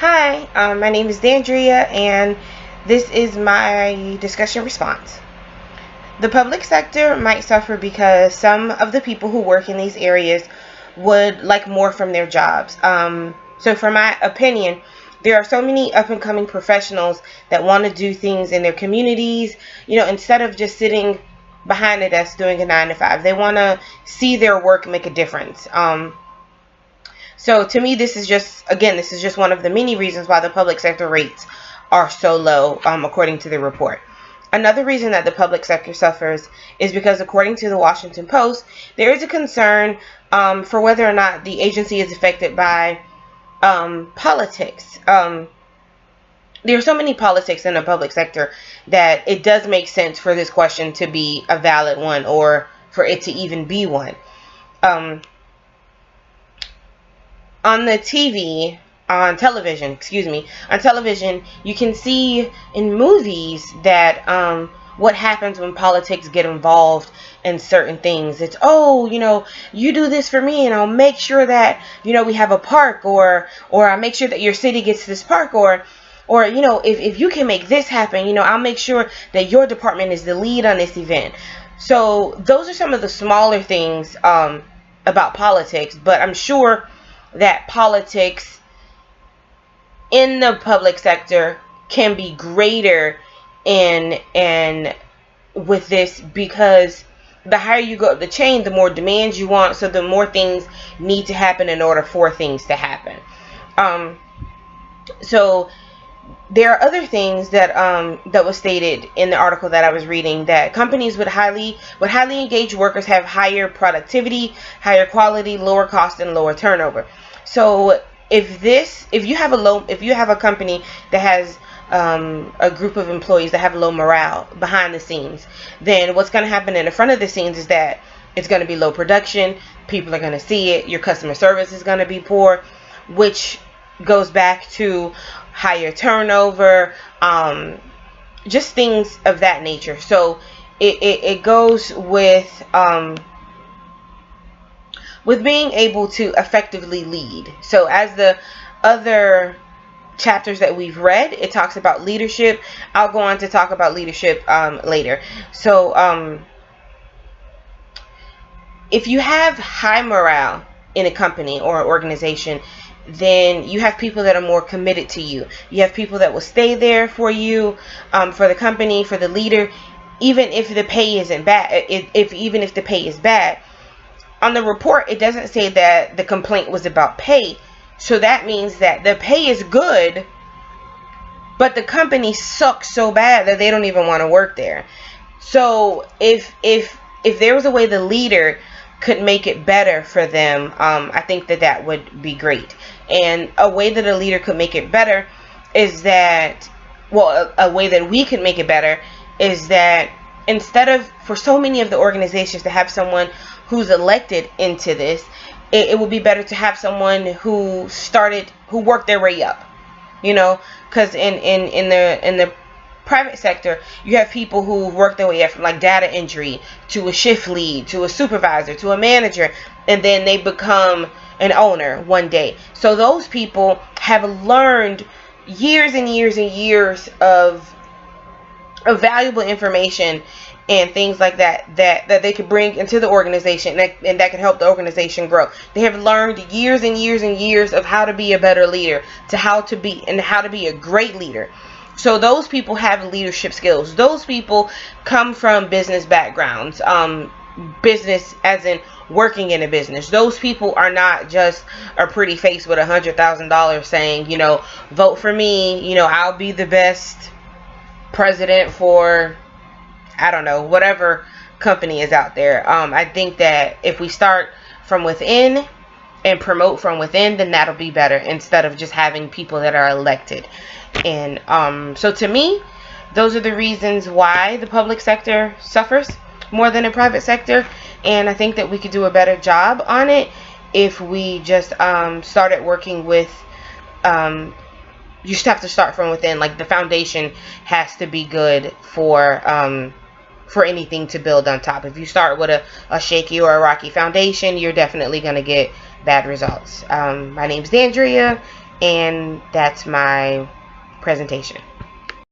Hi, my name is Dandria, and this is my discussion response. The public sector might suffer because some of the people who work in these areas would like more from their jobs. So, for my opinion, there are so many up and coming professionals that want to do things in their communities, instead of just sitting behind a desk doing a 9 to 5. They want to see their work make a difference. So to me, this is just one of the many reasons why the public sector rates are so low, according to the report. Another reason that the public sector suffers is because, according to the Washington Post, there is a concern for whether or not the agency is affected by politics. There are so many politics in the public sector that it does make sense for this question to be a valid one, or for it to even be one. On television, you can see in movies that what happens when politics get involved in certain things. It's, you do this for me and I'll make sure that, we have a park, or I'll make sure that your city gets this park, or if you can make this happen, I'll make sure that your department is the lead on this event. So those are some of the smaller things about politics, but I'm sure that politics in the public sector can be greater in with this, because the higher you go up the chain, the more demands you want, so the more things need to happen in order for things to happen. So there are other things that was stated in the article that I was reading, that companies with highly engaged workers have higher productivity, higher quality, lower cost, and lower turnover. So if you have a company that has a group of employees that have low morale behind the scenes, then what's going to happen in the front of the scenes is that it's going to be low production. People are going to see it. Your customer service is going to be poor, which goes back to higher turnover, just things of that nature. So it goes with being able to effectively lead. So as the other chapters that we've read, it talks about leadership. I'll go on to talk about leadership later. So if you have high morale in a company or organization, then you have people that are more committed to you. You have people that will stay there for you, for the company, for the leader, even if the pay isn't bad. Even if the pay is bad. On the report, it doesn't say that the complaint was about pay. So that means that the pay is good, but the company sucks so bad that they don't even want to work there. So if there was a way the leader could make it better for them, I think that would be great. And a way that a leader could make it better is that, a way that we could make it better is that instead of, for so many of the organizations, to have someone who's elected into this, it would be better to have someone who worked their way up, because in the private sector, you have people who work their way up from like data entry to a shift lead to a supervisor to a manager, and then they become an owner one day. So those people have learned years and years and years of valuable information and things like that they could bring into the organization, and that can help the organization grow. They have learned years and years and years of how to be a better leader, how to be a great leader. So those people have leadership skills. Those people come from business backgrounds, business as in working in a business. Those people are not just a pretty face with $100,000 saying, vote for me, I'll be the best president for, I don't know, whatever company is out there. I think that if we start from within and promote from within, then that'll be better, instead of just having people that are elected. And so to me, those are the reasons why the public sector suffers more than the private sector. And I think that we could do a better job on it if we just started working with you just have to start from within. Like, the foundation has to be good for anything to build on top. If you start with a shaky or a rocky foundation, you're definitely going to get bad results. My name's Dandria, and that's my presentation.